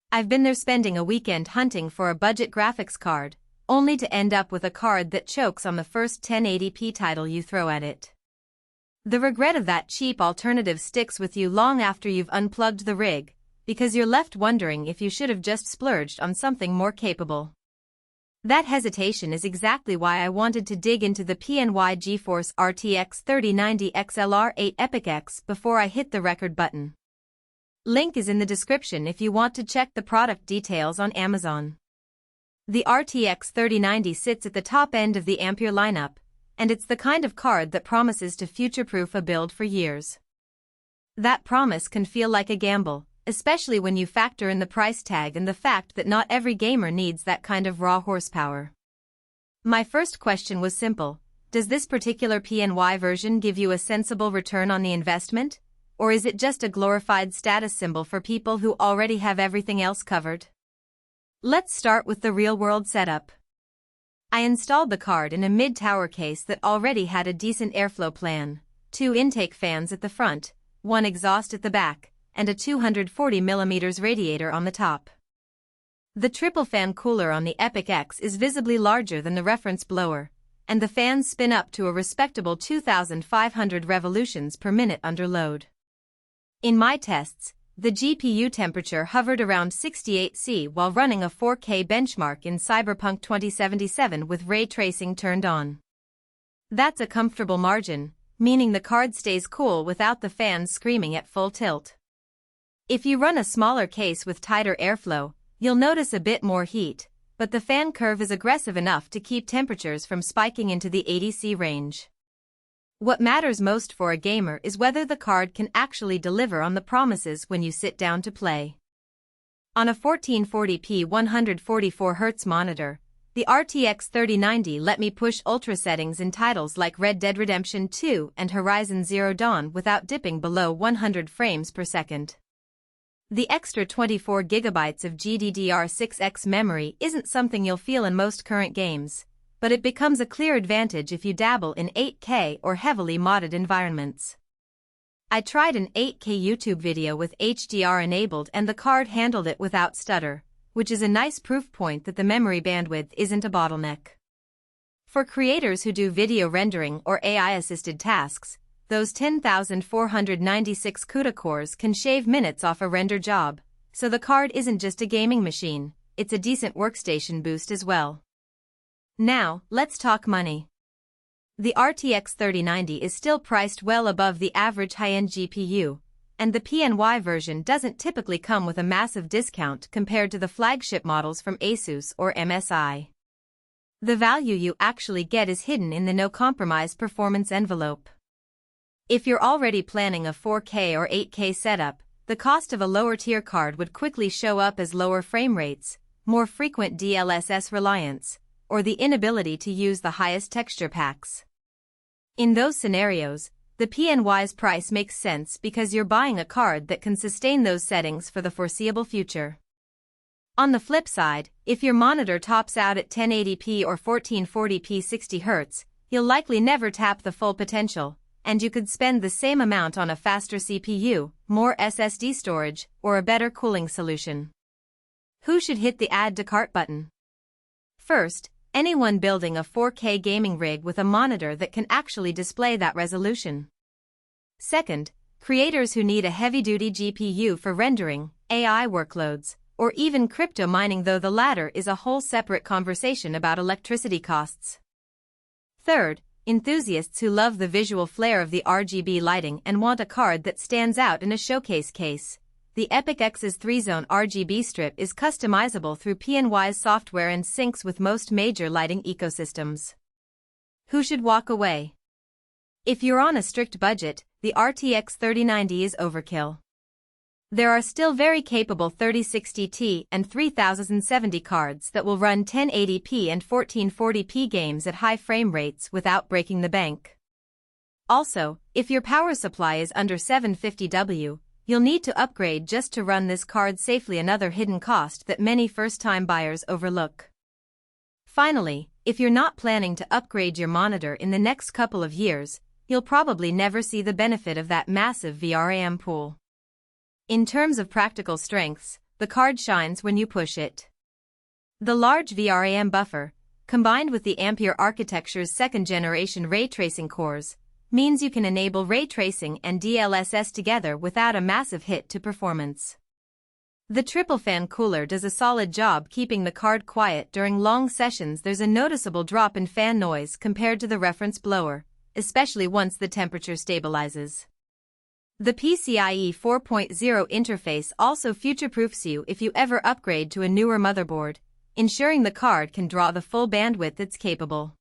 I've been there spending a weekend hunting for a budget graphics card, only to end up with a card that chokes on the first 1080p title you throw at it. The regret of that cheap alternative sticks with you long after you've unplugged the rig, because you're left wondering if you should have just splurged on something more capable. That hesitation is exactly why I wanted to dig into the PNY GeForce RTX 3090 XLR8 EPIC-X before I hit the record button. Link is in the description if you want to check the product details on Amazon. The RTX 3090 sits at the top end of the Ampere lineup, and it's the kind of card that promises to future-proof a build for years. That promise can feel like a gamble, especially when you factor in the price tag and the fact that not every gamer needs that kind of raw horsepower. My first question was simple: does this particular PNY version give you a sensible return on the investment, or is it just a glorified status symbol for people who already have everything else covered? Let's start with the real-world setup. I installed the card in a mid-tower case that already had a decent airflow plan, 2 intake fans at the front, 1 exhaust at the back, and a 240mm radiator on the top. The triple fan cooler on the EPIC-X is visibly larger than the reference blower, and the fans spin up to a respectable 2,500 revolutions per minute under load. In my tests, the GPU temperature hovered around 68°C while running a 4K benchmark in Cyberpunk 2077 with ray tracing turned on. That's a comfortable margin, meaning the card stays cool without the fans screaming at full tilt. If you run a smaller case with tighter airflow, you'll notice a bit more heat, but the fan curve is aggressive enough to keep temperatures from spiking into the 80°C range. What matters most for a gamer is whether the card can actually deliver on the promises when you sit down to play. On a 1440p 144Hz monitor, the RTX 3090 let me push ultra settings in titles like Red Dead Redemption 2 and Horizon Zero Dawn without dipping below 100 frames per second. The extra 24GB of GDDR6X memory isn't something you'll feel in most current games, but it becomes a clear advantage if you dabble in 8K or heavily modded environments. I tried an 8K YouTube video with HDR enabled and the card handled it without stutter, which is a nice proof point that the memory bandwidth isn't a bottleneck. For creators who do video rendering or AI-assisted tasks, those 10,496 CUDA cores can shave minutes off a render job, so the card isn't just a gaming machine, it's a decent workstation boost as well. Now, let's talk money. The RTX 3090 is still priced well above the average high-end GPU, and the PNY version doesn't typically come with a massive discount compared to the flagship models from Asus or MSI. The value you actually get is hidden in the no-compromise performance envelope. If you're already planning a 4K or 8K setup, the cost of a lower-tier card would quickly show up as lower frame rates, more frequent DLSS reliance, or the inability to use the highest texture packs. In those scenarios, the PNY's price makes sense because you're buying a card that can sustain those settings for the foreseeable future. On the flip side, if your monitor tops out at 1080p or 1440p 60Hz, you'll likely never tap the full potential, and you could spend the same amount on a faster CPU, more SSD storage, or a better cooling solution. Who should hit the Add to Cart button? First, anyone building a 4K gaming rig with a monitor that can actually display that resolution. Second, creators who need a heavy-duty GPU for rendering, AI workloads, or even crypto mining, though the latter is a whole separate conversation about electricity costs. Third, enthusiasts who love the visual flair of the RGB lighting and want a card that stands out in a showcase case. The EPIC-X's 3-zone RGB strip is customizable through PNY's software and syncs with most major lighting ecosystems. Who should walk away? If you're on a strict budget, the RTX 3090 is overkill. There are still very capable 3060 Ti and 3070 cards that will run 1080p and 1440p games at high frame rates without breaking the bank. Also, if your power supply is under 750W, you'll need to upgrade just to run this card safely, another hidden cost that many first-time buyers overlook. Finally, if you're not planning to upgrade your monitor in the next couple of years, you'll probably never see the benefit of that massive VRAM pool. In terms of practical strengths, the card shines when you push it. The large VRAM buffer, combined with the Ampere architecture's second-generation ray tracing cores, means you can enable ray tracing and DLSS together without a massive hit to performance. The triple fan cooler does a solid job keeping the card quiet during long sessions. There's a noticeable drop in fan noise compared to the reference blower, especially once the temperature stabilizes. The PCIe 4.0 interface also future-proofs you if you ever upgrade to a newer motherboard, ensuring the card can draw the full bandwidth it's capable.